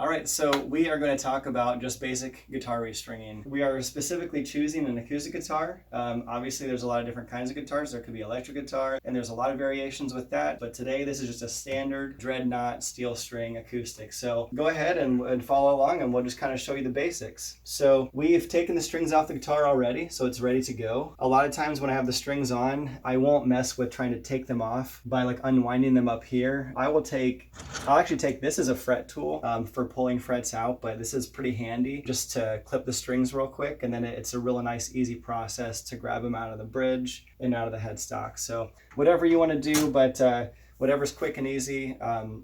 All right, so we are going to talk about just basic guitar restringing. We are specifically choosing an acoustic guitar. Obviously, there's a lot of different kinds of guitars. There could be electric guitar, and there's a lot of variations with that. But today, this is just a standard dreadnought steel string acoustic. So go ahead and follow along, and we'll just kind of show you the basics. So we've taken the strings off the guitar already, so it's ready to go. A lot of times when I have the strings on, I won't mess with trying to take them off by like unwinding them up here. I'll actually take this as a fret tool for pulling frets out, but this is pretty handy just to clip the strings real quick, and then it's a really nice easy process to grab them out of the bridge and out of the headstock. So whatever you want to do, but whatever's quick and easy,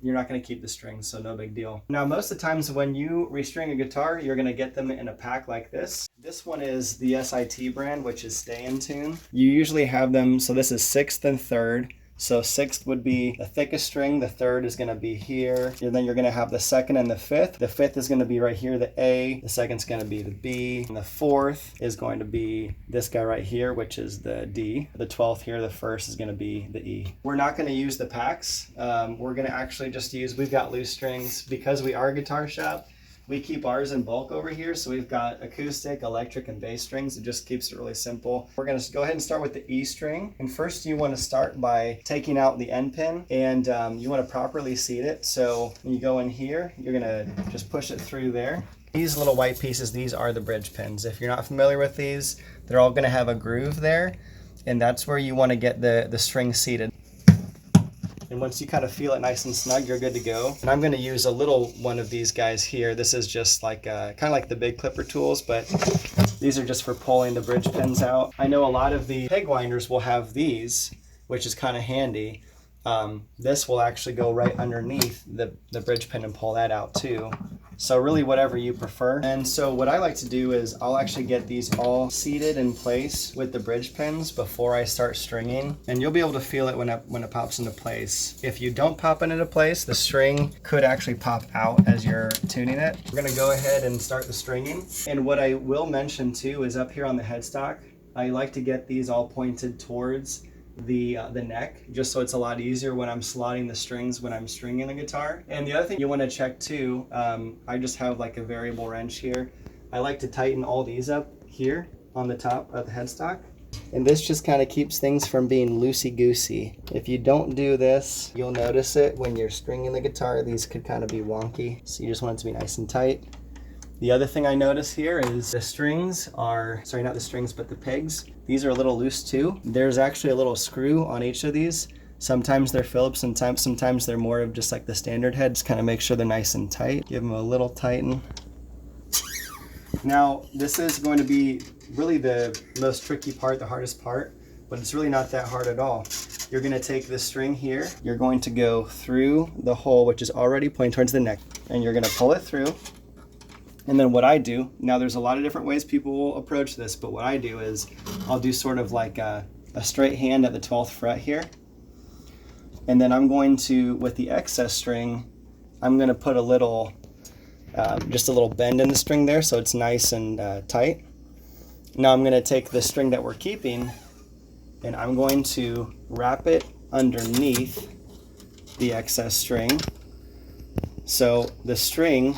you're not going to keep the strings, so no big deal. Now, most of the times when you restring a guitar, you're going to get them in a pack like this. This one is the SIT brand, which is Stay in Tune. You usually have them, so this is 6th and 3rd. So 6th would be the thickest string, the 3rd is going to be here, and then you're going to have the 2nd and the 5th. The 5th is going to be right here, the A, the 2nd's going to be the B, and the 4th is going to be this guy right here, which is the D. The 12th here, the 1st is going to be the E. We're not going to use the packs. We're going to actually just we've got loose strings. Because we are a guitar shop, we keep ours in bulk over here, so we've got acoustic, electric, and bass strings. It just keeps it really simple. We're gonna go ahead and start with the E string. And first you wanna start by taking out the end pin, and you wanna properly seat it. So when you go in here, you're gonna just push it through there. These little white pieces, these are the bridge pins. If you're not familiar with these, they're all gonna have a groove there, and that's where you wanna get the string seated. And once you kind of feel it nice and snug, you're good to go. And I'm going to use a little one of these guys here. This is just like kind of like the big clipper tools, but these are just for pulling the bridge pins out. I know a lot of the peg winders will have these, which is kind of handy. This will actually go right underneath the bridge pin and pull that out too. So really whatever you prefer. And so what I like to do is I'll actually get these all seated in place with the bridge pins before I start stringing. And you'll be able to feel it when it pops into place. If you don't pop it into place, the string could actually pop out as you're tuning it. We're gonna go ahead and start the stringing. And what I will mention too is up here on the headstock, I like to get these all pointed towards the neck, just so it's a lot easier when I'm slotting the strings when I'm stringing the guitar. And the other thing you want to check too, I just have like a variable wrench here. I like to tighten all these up here on the top of the headstock, and this just kind of keeps things from being loosey-goosey. If you don't do this, you'll notice it when you're stringing the guitar. These could kind of be wonky, so you just want it to be nice and tight. The other thing I notice here is the strings are, sorry, not the strings, but the pegs. These are a little loose too. There's actually a little screw on each of these. Sometimes they're Phillips, and sometimes they're more of just like the standard head. Just kind of make sure they're nice and tight. Give them a little tighten. Now, this is going to be really the most tricky part, the hardest part, but it's really not that hard at all. You're going to take this string here. You're going to go through the hole, which is already pointing towards the neck, and you're going to pull it through. And then what I do, now there's a lot of different ways people will approach this, but what I do is I'll do sort of like a straight hand at the 12th fret here. And then I'm going to, with the excess string, I'm going to put a little, just a little bend in the string there so it's nice and tight. Now I'm going to take the string that we're keeping and I'm going to wrap it underneath the excess string. So the string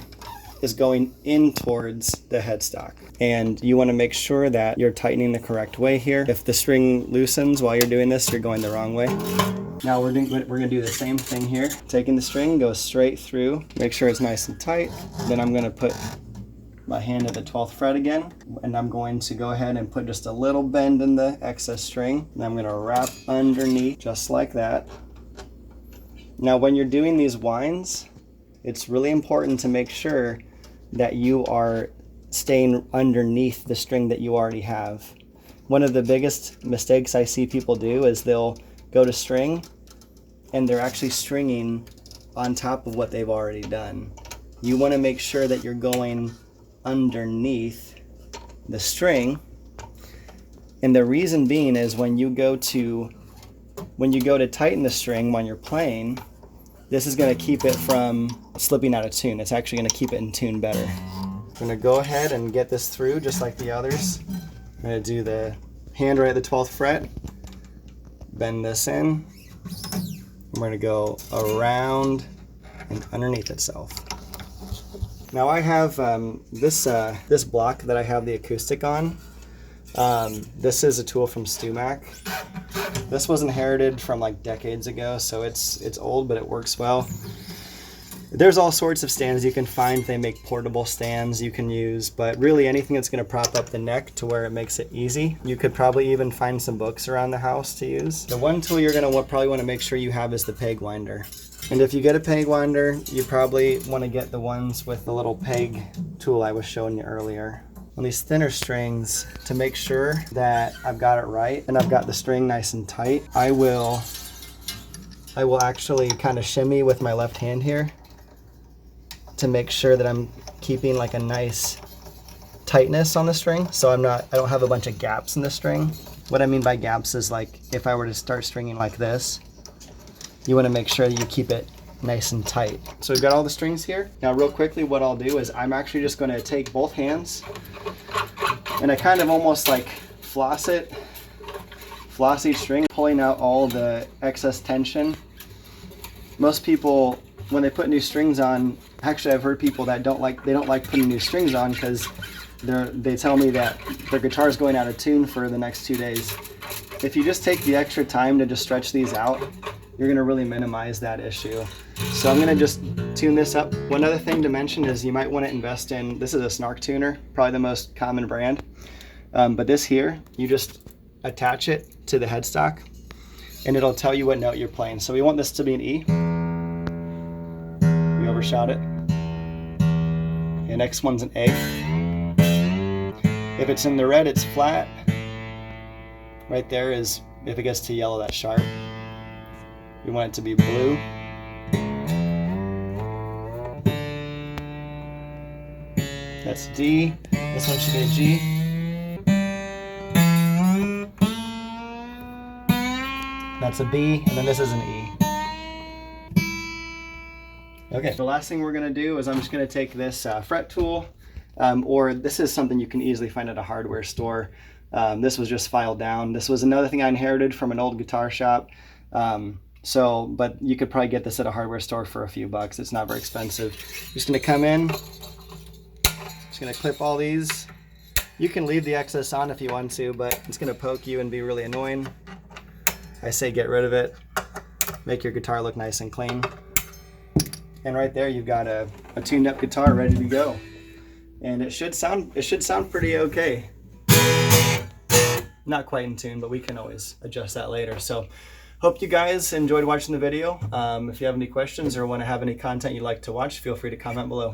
is going in towards the headstock, and you want to make sure that you're tightening the correct way here. If the string loosens while you're doing this, you're going the wrong way. Now we're going to do the same thing here. Taking the string, go straight through, make sure it's nice and tight. Then I'm going to put my hand at the 12th fret again, and I'm going to go ahead and put just a little bend in the excess string, and I'm going to wrap underneath just like that. Now when you're doing these winds, it's really important to make sure that you are staying underneath the string that you already have. One of the biggest mistakes I see people do is they'll go to string and they're actually stringing on top of what they've already done. You want to make sure that you're going underneath the string, and the reason being is when you go to tighten the string when you're playing, this is going to keep it from slipping out of tune. It's actually going to keep it in tune better. I'm going to go ahead and get this through just like the others. I'm going to do the hand right at the 12th fret, bend this in. We're going to go around and underneath itself. Now I have this block that I have the acoustic on. This is a tool from StewMac. This was inherited from like decades ago, so it's old, but it works well. There's all sorts of stands you can find. They make portable stands you can use, but really anything that's going to prop up the neck to where it makes it easy. You could probably even find some books around the house to use. The one tool you're going to probably want to make sure you have is the peg winder. And if you get a peg winder, you probably want to get the ones with the little peg tool I was showing you earlier. On these thinner strings, to make sure that I've got it right and I've got the string nice and tight, I will actually kind of shimmy with my left hand here to make sure that I'm keeping like a nice tightness on the string, so I don't have a bunch of gaps in the string. What I mean by gaps is like if I were to start stringing like this, you want to make sure that you keep it nice and tight. So we've got all the strings here. Now real quickly what I'll do is I'm actually just going to take both hands and I kind of almost like floss each string, pulling out all the excess tension. Most people, when they put new strings on, actually I've heard people that don't like putting new strings on because they tell me that their guitar is going out of tune for the next 2 days. If you just take the extra time to just stretch these out, you're going to really minimize that issue. So I'm going to just tune this up. One other thing to mention is you might want to invest in, this is a Snark tuner, probably the most common brand. But this here, you just attach it to the headstock and it'll tell you what note you're playing. So we want this to be an E. We overshot it. The next one's an A. If it's in the red, it's flat. Right there is, if it gets to yellow, that's sharp. We want it to be blue. That's D. This one should be a G. That's a B, and then this is an E. Okay, the last thing we're gonna do is I'm just gonna take this fret tool, or this is something you can easily find at a hardware store. This was just filed down. This was another thing I inherited from an old guitar shop. But you could probably get this at a hardware store for a few bucks. It's not very expensive. Just gonna come in, just gonna clip all these. You can leave the excess on if you want to, but it's gonna poke you and be really annoying. I say get rid of it. Make your guitar look nice and clean. And right there you've got a tuned up guitar ready to go. And it should sound pretty okay. Not quite in tune, but we can always adjust that later. So hope you guys enjoyed watching the video. If you have any questions or want to have any content you'd like to watch, feel free to comment below.